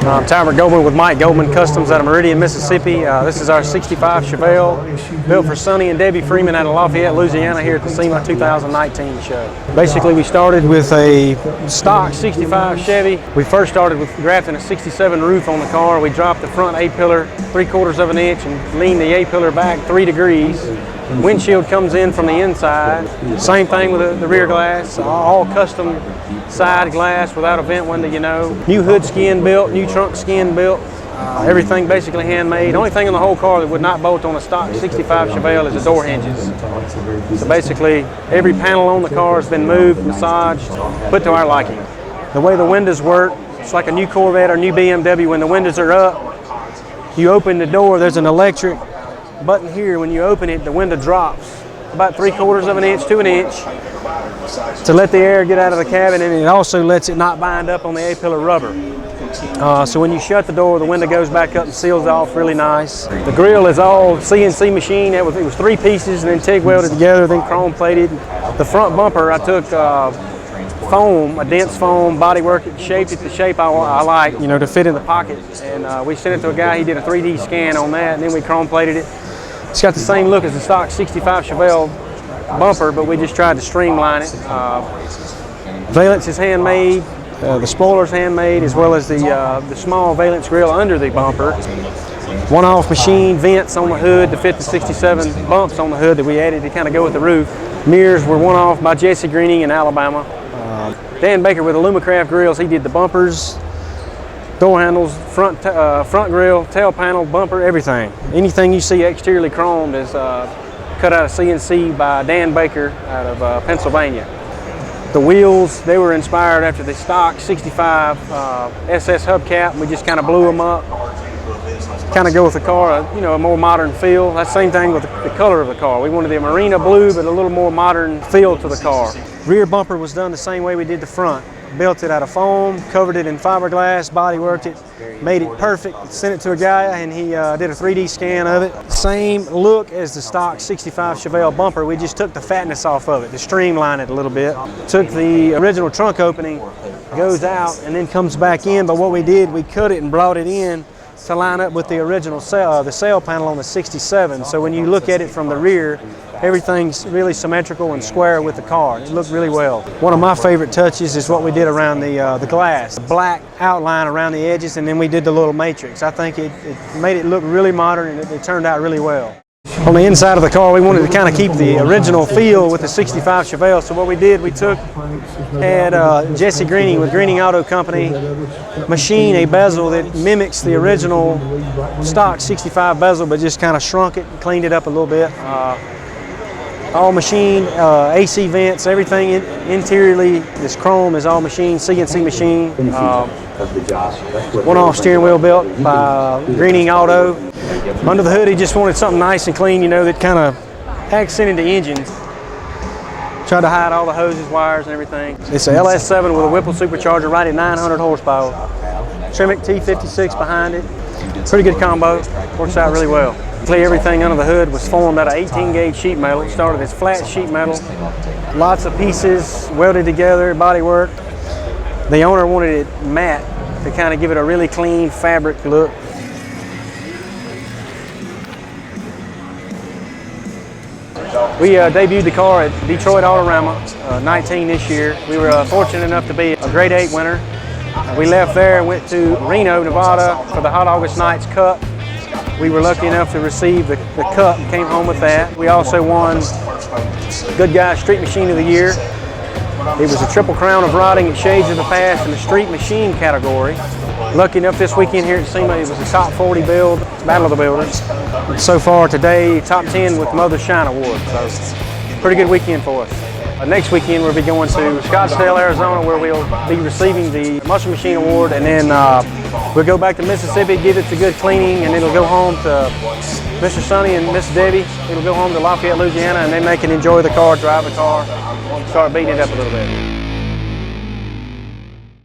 I'm Talbert Goldman with Mike Goldman Customs out of Meridian, Mississippi. This is our 65 Chevelle, built for Sonny and Debbie Freeman out of Lafayette, Louisiana, here at the SEMA 2019 show. Basically, we started with a stock 65 Chevy. We first started with grafting a 67 roof on the car. We dropped the front A-pillar 3/4 of an inch and leaned the A-pillar back 3 degrees. Windshield comes in from the inside. Same thing with the rear glass, all custom side glass without a vent window, you know. New hood skin built, new trunk skin built. Everything basically handmade. The only thing in the whole car that would not bolt on a stock 65 Chevelle is the door hinges. So basically, every panel on the car has been moved, massaged, put to our liking. The way the windows work, it's like a new Corvette or new BMW. When the windows are up, you open the door, there's an electric button here. When you open it, the window drops about 3/4 of an inch to an inch to let the air get out of the cabin, and it also lets it not bind up on the A-pillar rubber. So when you shut the door, the window goes back up and seals off really nice. The grill is all CNC machine. It was 3 pieces and then TIG welded together, then chrome plated. The front bumper, I took foam, a dense foam bodywork, shaped it the shape I like, you know, to fit in the pocket. And we sent it to a guy. He did a 3D scan on that, and then we chrome plated it. It's got the same look as the stock 65 Chevelle bumper, but we just tried to streamline it. Valence is handmade. The spoiler's handmade, as well as the small valence grill under the bumper. One-off machine vents on the hood to fit the 67 bumps on the hood that we added to kind of go with the roof. Mirrors were one-off by Jesse Greening in Alabama. Dan Baker with Alumacraft grills, he did the bumpers, door handles, front grill, tail panel, bumper, everything. Anything you see exteriorly chromed is cut out of CNC by Dan Baker out of Pennsylvania. The wheels, they were inspired after the stock 65 SS hubcap. We just kind of blew them up, kind of go with the car, you know, a more modern feel. That's the same thing with the color of the car. We wanted the marina blue, but a little more modern feel to the car. Rear bumper was done the same way we did the front. Built it out of foam, covered it in fiberglass, body worked it, made it perfect. Sent it to a guy and he did a 3D scan of it. Same look as the stock 65 Chevelle bumper. We just took the fatness off of it to streamline it a little bit. Took the original trunk opening, goes out and then comes back in, but what we did, we cut it and brought it in to line up with the original the sail panel on the 67. So when you look at it from the rear, everything's really symmetrical and square with the car. It looked really well. One of my favorite touches is what we did around the glass. The black outline around the edges, and then we did the little matrix. I think it made it look really modern, and it turned out really well. On the inside of the car, we wanted to kind of keep the original feel with the 65 Chevelle. So what we did, we had Jesse Greening with Greening Auto Company machine a bezel that mimics the original stock 65 bezel, but just kind of shrunk it and cleaned it up a little bit. All machine, AC vents, everything interiorly, this chrome is all machine, CNC machine. One-off steering wheel built by Greening Auto. Under the hood, he just wanted something nice and clean, you know, that kind of accented the engine. Tried to hide all the hoses, wires, and everything. It's a LS7 with a Whipple Supercharger right at 900 horsepower. Tremec T56 behind it. Pretty good combo, works out really well. Everything under the hood was formed out of 18 gauge sheet metal. It started as flat sheet metal. Lots of pieces welded together, body work. The owner wanted it matte to kind of give it a really clean fabric look. We debuted the car at Detroit Autorama 19 this year. We were fortunate enough to be a Grade 8 winner. We left there and went to Reno, Nevada for the Hot August Nights Cup. We were lucky enough to receive the cup and came home with that. We also won Good Guy Street Machine of the Year. It was a triple crown of riding at Shades of the Past in the street machine category. Lucky enough this weekend here at SEMA, it was a top 40 build, Battle of the Builders. So far today, top 10 with Mother's Shine Award. So pretty good weekend for us. Next weekend we'll be going to Scottsdale, Arizona, where we'll be receiving the Muscle Machine Award, and then we'll go back to Mississippi, give it a good cleaning, and it'll go home to Mr. Sonny and Miss Debbie. It'll go home to Lafayette, Louisiana, and then they can enjoy the car, drive the car, start beating it up a little bit.